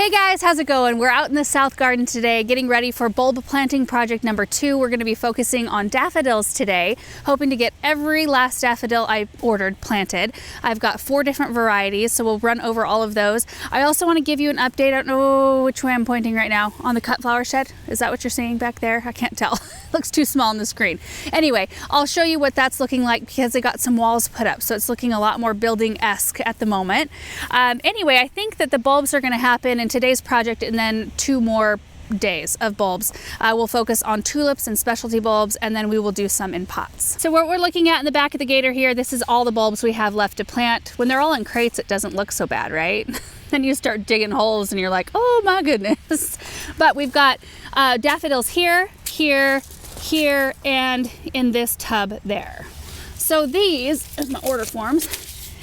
Hey guys, how's it going? We're out in the South Garden today getting ready for bulb planting project number 2. We're going to be focusing on daffodils today, hoping to get every last daffodil I ordered planted. I've got 4 different varieties, so we'll run over all of those. I also want to give you an update. I don't know which way I'm pointing right now. On the cut flower shed? Is that what you're seeing back there? I can't tell. It looks too small on the screen. Anyway, I'll show you what that's looking like because they got some walls put up, so it's looking a lot more building-esque at the moment. Anyway, I think that the bulbs are going to happen in today's project and then 2 more days of bulbs. We'll focus on tulips and specialty bulbs, and then we will do some in pots. So what we're looking at in the back of the gator here, this is all the bulbs we have left to plant. When they're all in crates, it doesn't look so bad, right? Then you start digging holes and you're like, oh my goodness. But we've got daffodils here, here, here, and in this tub there. So these, as my order forms,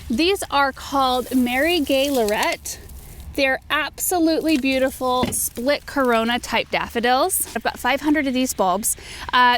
these are called Mary Gay Lorette. They're absolutely beautiful split corona type daffodils. I've got 500 of these bulbs.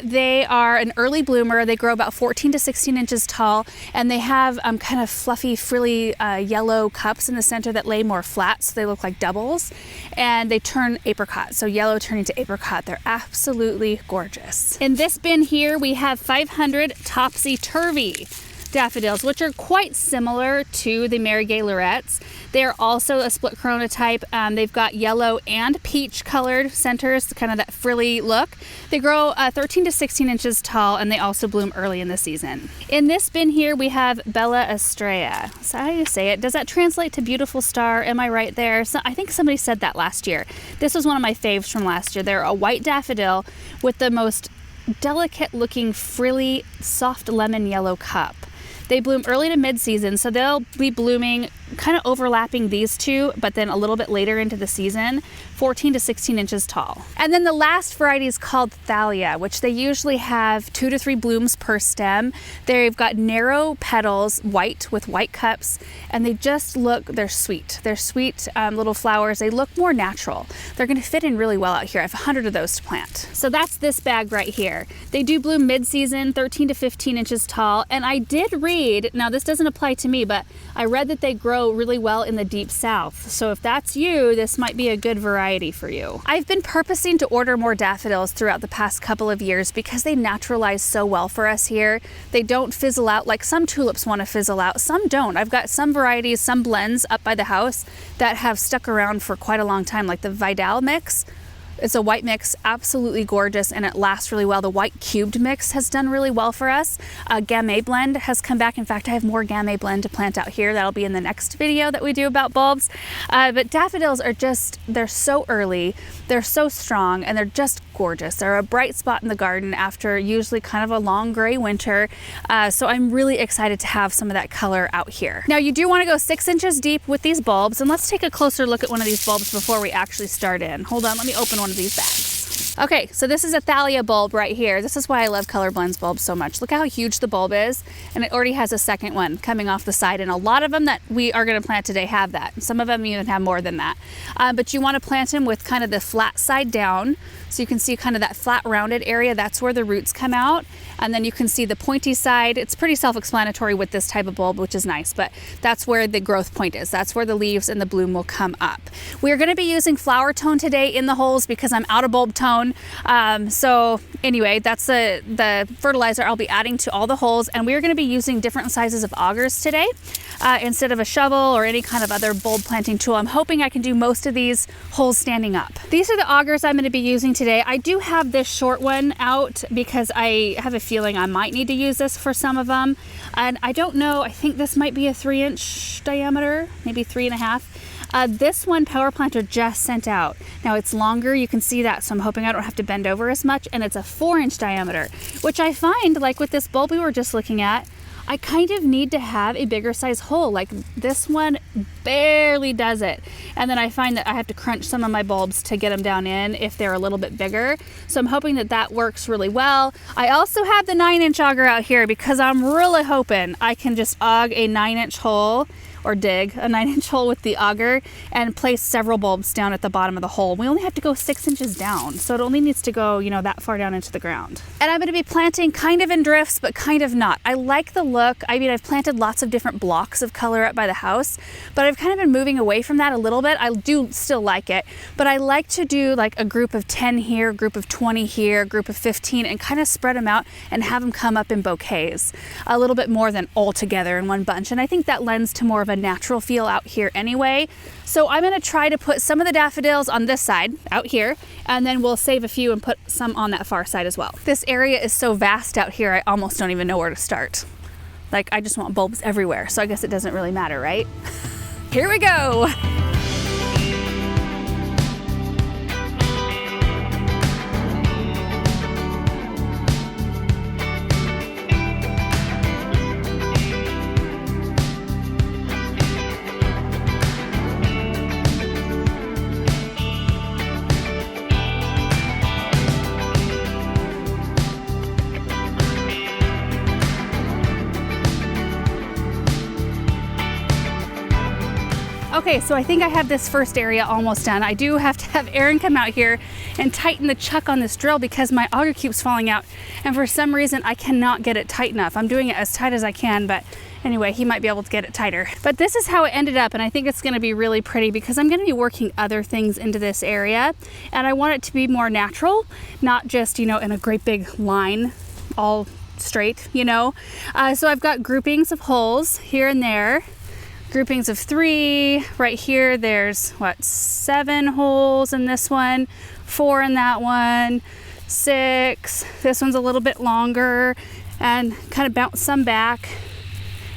They are an early bloomer. They grow about 14 to 16 inches tall, and they have kind of fluffy, frilly yellow cups in the center that lay more flat, so they look like doubles, and they turn apricot, so yellow turning to apricot. They're absolutely gorgeous. In this bin here, we have 500 topsy-turvy daffodils, which are quite similar to the Mary Gay Lorettes. They're also a split corona type. They've got yellow and peach colored centers, kind of that frilly look. They grow 13 to 16 inches tall, and they also bloom early in the season. In this bin here, we have Bella Estrella. Is that how you say it? Does that translate to beautiful star? Am I right there? So I think somebody said that last year. This was one of my faves from last year. They're a white daffodil with the most delicate looking frilly soft lemon yellow cup. They bloom early to mid-season, so they'll be blooming kind of overlapping these two, but then a little bit later into the season, 14 to 16 inches tall. And then the last variety is called Thalia, which they usually have 2 to 3 blooms per stem. They've got narrow petals, white with white cups, and they just look, they're sweet. They're sweet little flowers. They look more natural. They're going to fit in really well out here. I have 100 of those to plant. So that's this bag right here. They do bloom mid-season, 13 to 15 inches tall, and I did read, now this doesn't apply to me, but I read that they grow really well in the deep south. So if that's you, this might be a good variety for you. I've been purposing to order more daffodils throughout the past couple of years because they naturalize so well for us here. They don't fizzle out like some tulips want to fizzle out. Some don't. I've got some varieties, some blends up by the house that have stuck around for quite a long time, like the Vidal mix. It's a white mix, absolutely gorgeous, and it lasts really well. The white cubed mix has done really well for us. Gamay blend has come back. In fact, I have more Gamay blend to plant out here. That'll be in the next video that we do about bulbs. But daffodils are just, they're so early, they're so strong, and they're just gorgeous. They're a bright spot in the garden after usually kind of a long gray winter. So I'm really excited to have some of that color out here. Now you do want to go 6 inches deep with these bulbs, and let's take a closer look at one of these bulbs before we actually start in. Hold on, let me open one of these bags. Okay, so this is a Thalia bulb right here. This is why I love Color Blends bulbs so much. Look how huge the bulb is, and it already has a second one coming off the side, and a lot of them that we are going to plant today have that. Some of them even have more than that. But you want to plant them with kind of the flat side down, so you can see kind of that flat rounded area. That's where the roots come out, and then you can see the pointy side. It's pretty self-explanatory with this type of bulb, which is nice, but that's where the growth point is. That's where the leaves and the bloom will come up. We're going to be using flower tone today in the holes because I'm out of bulb tone. So anyway, that's the fertilizer I'll be adding to all the holes, and we're going to be using different sizes of augers today instead of a shovel or any kind of other bulb planting tool. I'm hoping I can do most of these holes standing up. These are the augers I'm going to be using today. I do have this short one out because I have a feeling I might need to use this for some of them, and I don't know, I think this might be a 3-inch diameter, maybe 3.5. This one Power Planter just sent out. Now it's longer, you can see that, so I'm hoping I don't have to bend over as much, and it's a 4-inch diameter, which I find, like with this bulb we were just looking at, I kind of need to have a bigger size hole. Like this one barely does it. And then I find that I have to crunch some of my bulbs to get them down in if they're a little bit bigger. So I'm hoping that that works really well. I also have the 9-inch auger out here because I'm really hoping I can just aug a 9-inch hole or dig a 9-inch hole with the auger and place several bulbs down at the bottom of the hole. We only have to go 6 inches down, so it only needs to go, you know, that far down into the ground. And I'm going to be planting kind of in drifts, but kind of not. I like the look. I mean, I've planted lots of different blocks of color up by the house, but I've kind of been moving away from that a little bit. I do still like it, but I like to do like a group of 10 here, group of 20 here, group of 15, and kind of spread them out and have them come up in bouquets a little bit more than all together in one bunch. And I think that lends to more of a natural feel out here anyway. So I'm going to try to put some of the daffodils on this side out here, and then we'll save a few and put some on that far side as well. This area is so vast out here, I almost don't even know where to start. Like, I just want bulbs everywhere, so I guess it doesn't really matter, right? Here we go. Okay, so I think I have this first area almost done. I do have to have Aaron come out here and tighten the chuck on this drill because my auger keeps falling out, and for some reason I cannot get it tight enough. I'm doing it as tight as I can, but anyway, he might be able to get it tighter. But this is how it ended up, and I think it's gonna be really pretty because I'm gonna be working other things into this area, and I want it to be more natural, not just, you know, in a great big line, all straight, you know? So I've got groupings of holes here and there. Groupings of 3. Right here, there's what, 7 holes in this one, 4 in that one, 6. This one's a little bit longer, and kind of bounce some back.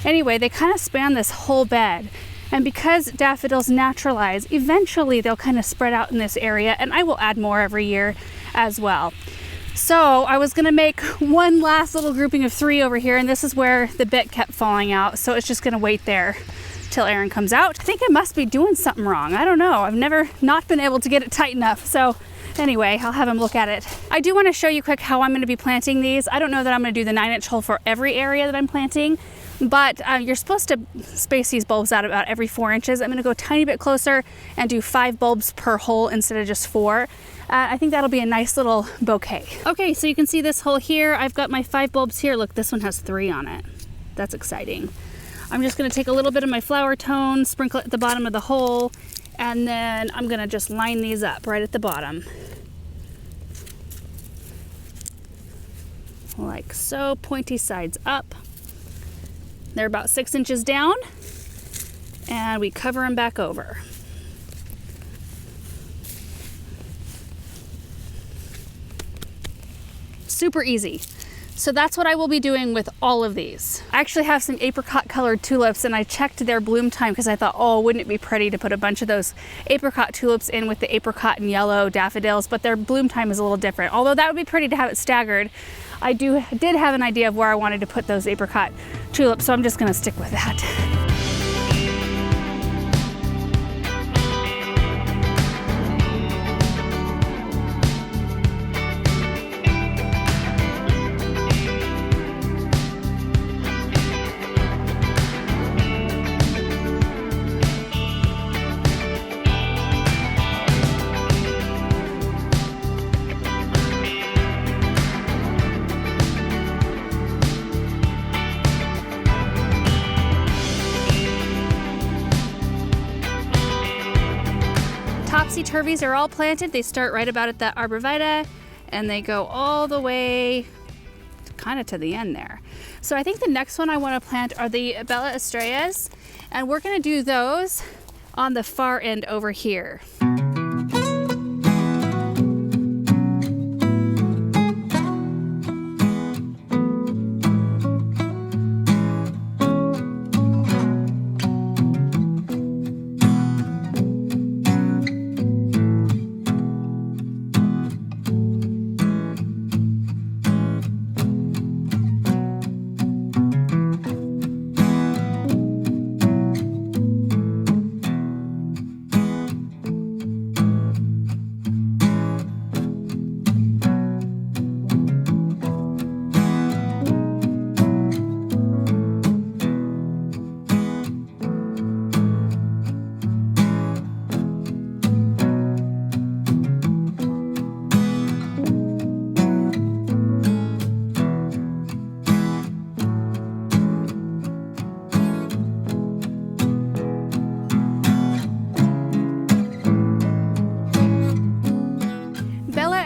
Anyway, they kind of span this whole bed. And because daffodils naturalize, eventually they'll kind of spread out in this area, and I will add more every year as well. So I was gonna make one last little grouping of 3 over here, and this is where the bit kept falling out, so it's just gonna wait there till Aaron comes out. I think I must be doing something wrong. I don't know. I've never not been able to get it tight enough. So anyway, I'll have him look at it. I do want to show you quick how I'm going to be planting these. I don't know that I'm going to do the 9-inch hole for every area that I'm planting, but you're supposed to space these bulbs out about every 4 inches. I'm going to go a tiny bit closer and do 5 bulbs per hole instead of just 4. I think that'll be a nice little bouquet. Okay, so you can see this hole here. I've got my 5 bulbs here. Look, this one has 3 on it. That's exciting. I'm just going to take a little bit of my flower tone, sprinkle it at the bottom of the hole, and then I'm going to just line these up right at the bottom. Like so, pointy sides up. They're about 6 inches down, and we cover them back over. Super easy. So that's what I will be doing with all of these. I actually have some apricot colored tulips, and I checked their bloom time because I thought, oh, wouldn't it be pretty to put a bunch of those apricot tulips in with the apricot and yellow daffodils, but their bloom time is a little different. Although that would be pretty to have it staggered. I did have an idea of where I wanted to put those apricot tulips, so I'm just gonna stick with that. Topsy-turvies are all planted. They start right about at the arborvitae, and they go all the way kind of to the end there. So I think the next one I want to plant are the Bella Estrellas, and we're going to do those on the far end over here.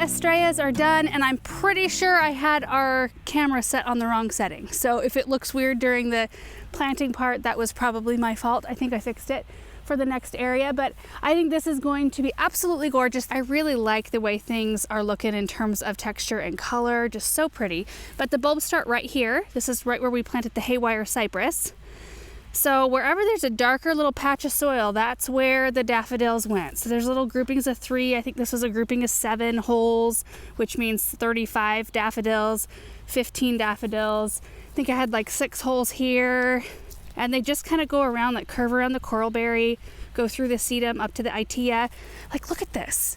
estrellas are done, and I'm pretty sure I had our camera set on the wrong setting. So if it looks weird during the planting part, that was probably my fault. I think I fixed it for the next area, but I think this is going to be absolutely gorgeous. I really like the way things are looking in terms of texture and color, just so pretty. But the bulbs start right here. This is right where we planted the haywire cypress. So wherever there's a darker little patch of soil, that's where the daffodils went. So there's little groupings of 3. I think this was a grouping of 7 holes, which means 35 daffodils, 15 daffodils. I think I had like 6 holes here. And they just kind of go around, like curve around the coralberry, go through the sedum up to the itea. Like, look at this.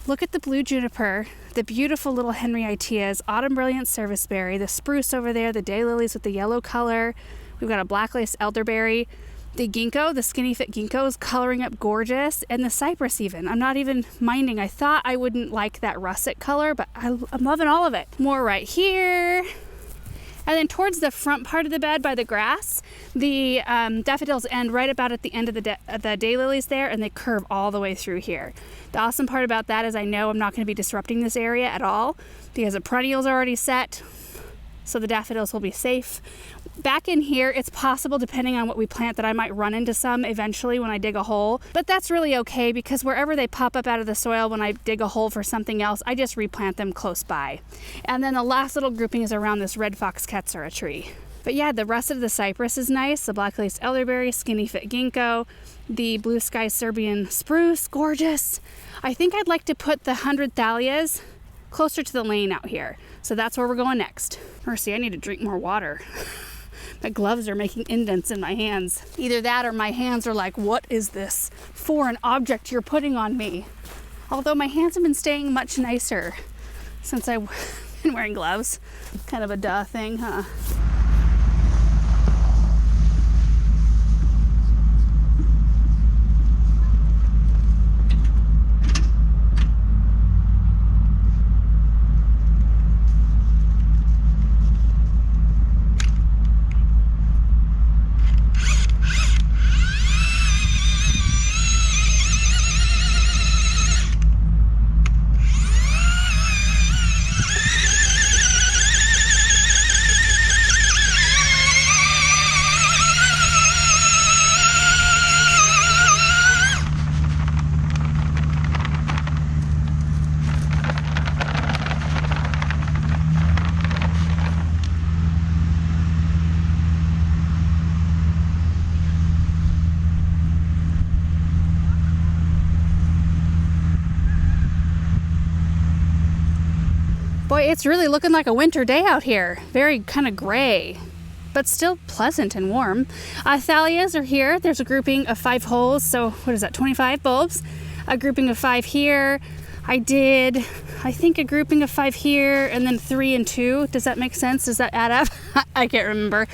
Look at the blue juniper, the beautiful little Henry iteas, autumn brilliant serviceberry, the spruce over there, the daylilies with the yellow color. We've got a black lace elderberry, the ginkgo, the skinny fit ginkgo is coloring up gorgeous, and the cypress even. I'm not even minding. I thought I wouldn't like that russet color, but I'm loving all of it. More right here. And then towards the front part of the bed by the grass, the daffodils end right about at the end of the daylilies there, and they curve all the way through here. The awesome part about that is I know I'm not going to be disrupting this area at all because the perennials are already set, so the daffodils will be safe. Back in here, it's possible, depending on what we plant, that I might run into some eventually when I dig a hole. But that's really okay because wherever they pop up out of the soil when I dig a hole for something else, I just replant them close by. And then the last little grouping is around this red fox katsura tree. But yeah, the rest of the cypress is nice. The black lace elderberry, skinny fit ginkgo, the blue sky Serbian spruce, gorgeous. I think I'd like to put the 100 thallias closer to the lane out here. So that's where we're going next. Mercy, I need to drink more water. My gloves are making indents in my hands. Either that or my hands are like, what is this foreign object you're putting on me? Although my hands have been staying much nicer since I've been wearing gloves. Kind of a duh thing, huh? Boy, it's really looking like a winter day out here. Very kind of gray, but still pleasant and warm. Thallias are here. There's a grouping of 5 holes. So what is that, 25 bulbs? A grouping of 5 here. I think a grouping of 5 here and then 3 and 2. Does that make sense? Does that add up? I can't remember.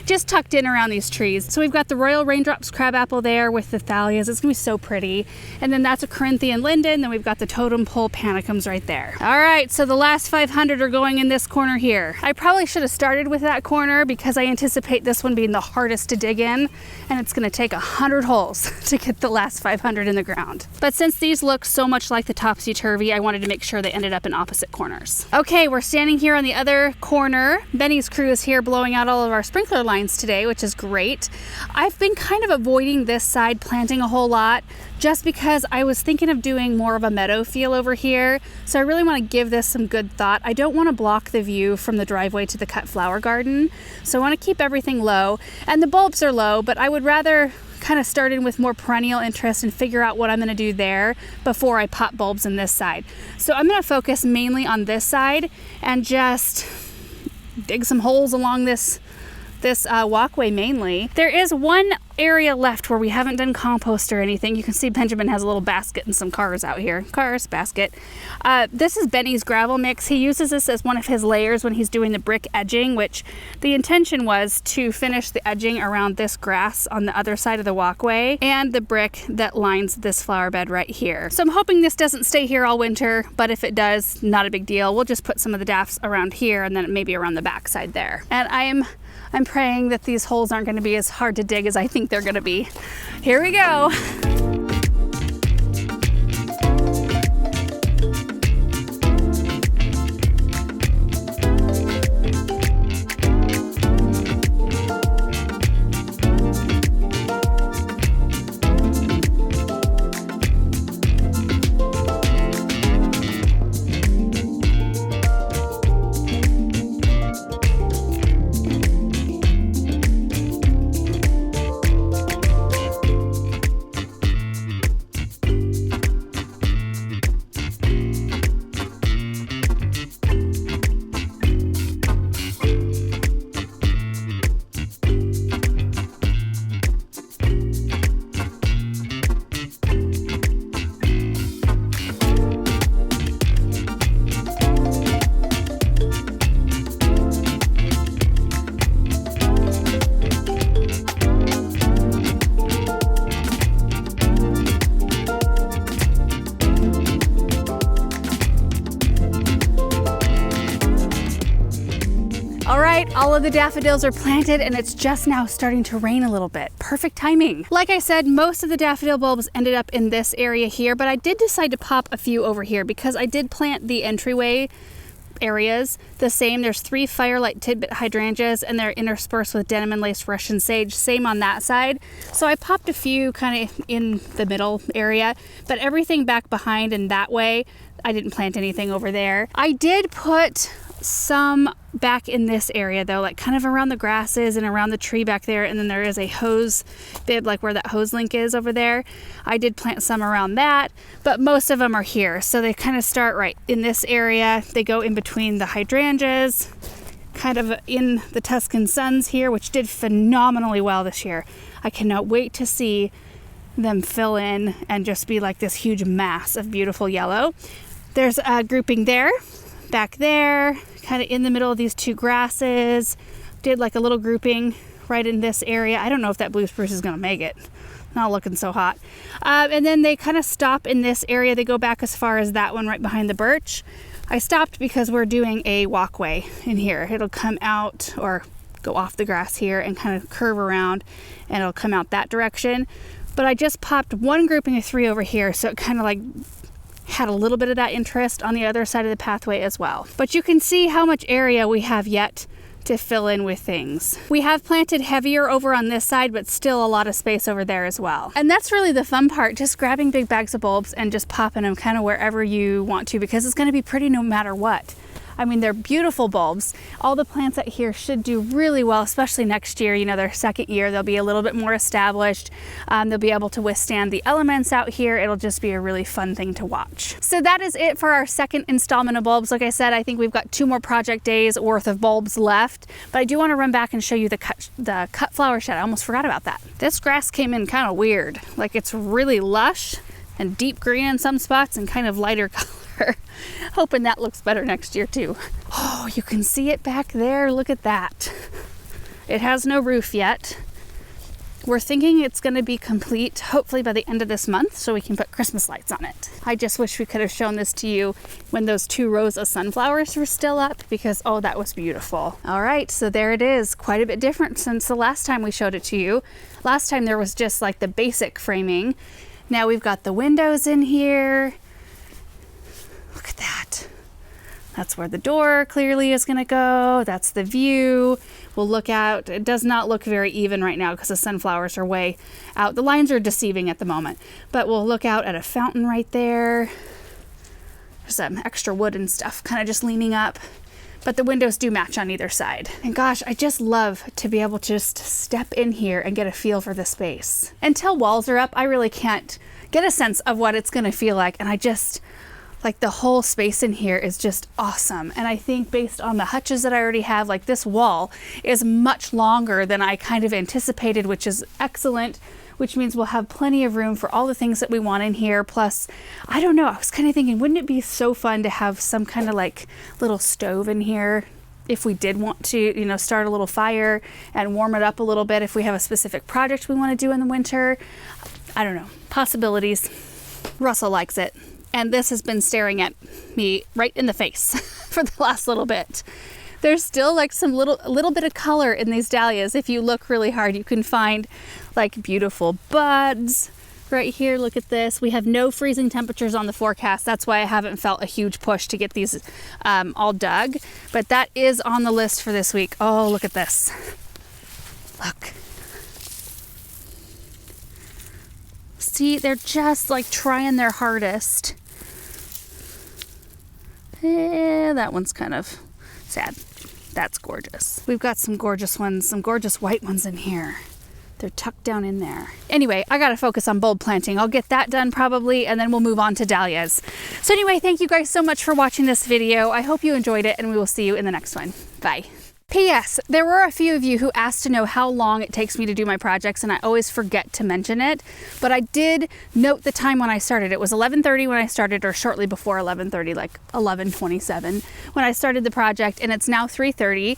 Just tucked in around these trees. So we've got the Royal Raindrops crabapple there with the thallias. It's gonna be so pretty. And then that's a Corinthian linden. Then we've got the totem pole panicums right there. All right, so the last 500 are going in this corner here. I probably should have started with that corner because I anticipate this one being the hardest to dig in, and it's gonna take 100 holes to get the last 500 in the ground. But since these look so much like the topsy-turvy, I wanted to make sure they ended up in opposite corners. Okay, we're standing here on the other corner. Benny's crew is here blowing out all of our sprinkler lines today, which is great. I've been kind of avoiding this side planting a whole lot just because I was thinking of doing more of a meadow feel over here. So I really want to give this some good thought. I don't want to block the view from the driveway to the cut flower garden. So I want to keep everything low, and the bulbs are low, but I would rather kind of start in with more perennial interest and figure out what I'm going to do there before I pop bulbs in this side. So I'm going to focus mainly on this side and just dig some holes along this walkway mainly. There is one area left where we haven't done compost or anything. You can see Benjamin has a little basket and some cars out here. Cars, basket. This is Benny's gravel mix. He uses this as one of his layers when he's doing the brick edging, which the intention was to finish the edging around this grass on the other side of the walkway and the brick that lines this flower bed right here. So I'm hoping this doesn't stay here all winter, but if it does, not a big deal. We'll just put some of the daffs around here and then maybe around the back side there. And I'm praying that these holes aren't going to be as hard to dig as I think they're going to be. Here we go. right, all of the daffodils are planted and it's just now starting to rain a little bit. Perfect timing. Like I said, most of the daffodil bulbs ended up in this area here, but I did decide to pop a few over here because I did plant the entryway areas the same. There's 3 firelight tidbit hydrangeas and they're interspersed with denim and lace Russian sage, same on that side. So I popped a few kind of in the middle area, but everything back behind and that way, I didn't plant anything over there. I did put some back in this area though, like kind of around the grasses and around the tree back there, and then there is a hose bib like where that hose link is over there. I did plant some around that, but most of them are here. So they kind of start right in this area. They go in between the hydrangeas, kind of in the Tuscan Suns here, which did phenomenally well this year. I cannot wait to see them fill in and just be like this huge mass of beautiful yellow. There's a grouping there, back there, kind of in the middle of these 2 grasses. Did like a little grouping right in this area. I don't know if that blue spruce is gonna make it. Not looking so hot. And then they kind of stop in this area. They go back as far as that one right behind the birch. I stopped because we're doing a walkway in here. It'll come out or go off the grass here and kind of curve around and it'll come out that direction. But I just popped one grouping of 3 over here, so it kind of like had a little bit of that interest on the other side of the pathway as well. But you can see how much area we have yet to fill in with things. We have planted heavier over on this side, but still a lot of space over there as well. And that's really the fun part, just grabbing big bags of bulbs and just popping them kind of wherever you want to, because it's going to be pretty no matter what. I mean, they're beautiful bulbs. All the plants out here should do really well, especially next year. You know, their second year, they'll be a little bit more established. They'll be able to withstand the elements out here. It'll just be a really fun thing to watch. So that is it for our second installment of bulbs. Like I said, I think we've got 2 more project days worth of bulbs left, but I do want to run back and show you the cut flower shed. I almost forgot about that. This grass came in kind of weird. Like it's really lush and deep green in some spots and kind of lighter color. Hoping that looks better next year too. Oh, you can see it back there. Look at that. It has no roof yet. We're thinking it's going to be complete hopefully by the end of this month so we can put Christmas lights on it. I just wish we could have shown this to you when those 2 rows of sunflowers were still up, because oh, that was beautiful. All right, so there it is. Quite a bit different since the last time we showed it to you. Last time there was just like the basic framing. Now we've got the windows in here. Look at that. That's where the door clearly is going to go. That's the view. We'll look out. It does not look very even right now because the sunflowers are way out. The lines are deceiving at the moment, but we'll look out at a fountain right there. There's some extra wood and stuff kind of just leaning up, but the windows do match on either side. And gosh, I just love to be able to just step in here and get a feel for the space. Until walls are up, I really can't get a sense of what it's going to feel like. And I just, like, the whole space in here is just awesome. And I think based on the hutches that I already have, like this wall is much longer than I kind of anticipated, which is excellent, which means we'll have plenty of room for all the things that we want in here. Plus, I don't know, I was kind of thinking, wouldn't it be so fun to have some kind of like little stove in here if we did want to, you know, start a little fire and warm it up a little bit if we have a specific project we want to do in the winter. I don't know, possibilities. Russell likes it. And this has been staring at me right in the face for the last little bit. There's still like some little bit of color in these dahlias. If you look really hard, you can find like beautiful buds right here. Look at this. We have no freezing temperatures on the forecast. That's why I haven't felt a huge push to get these all dug. But that is on the list for this week. Oh, look at this. Look. See, they're just like trying their hardest. That one's kind of sad. That's gorgeous. We've got some gorgeous ones, some gorgeous white ones in here. They're tucked down in there. Anyway, I gotta focus on bulb planting. I'll get that done probably, and then we'll move on to dahlias. So anyway, thank you guys so much for watching this video. I hope you enjoyed it, and we will see you in the next one. Bye. P.S. There were a few of you who asked to know how long it takes me to do my projects, and I always forget to mention it, but I did note the time when I started. It was 11:30 when I started, or shortly before 11:30, like 11:27 when I started the project, and it's now 3:30.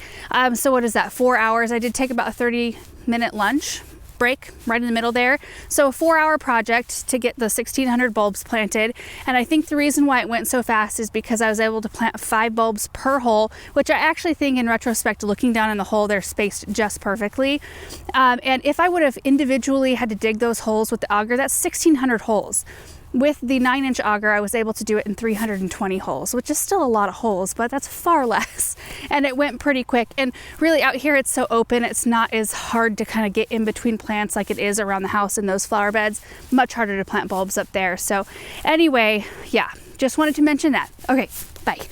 So what is that, 4 hours? I did take about a 30-minute lunch break right in the middle there. So a 4-hour project to get the 1,600 bulbs planted. And I think the reason why it went so fast is because I was able to plant 5 bulbs per hole, which I actually think in retrospect, looking down in the hole, they're spaced just perfectly. And if I would have individually had to dig those holes with the auger, that's 1,600 holes. With the 9-inch auger, I was able to do it in 320 holes, which is still a lot of holes, but that's far less. And it went pretty quick. And really out here, it's so open, it's not as hard to kind of get in between plants like it is around the house in those flower beds. Much harder to plant bulbs up there. So anyway, yeah, just wanted to mention that. Okay, bye.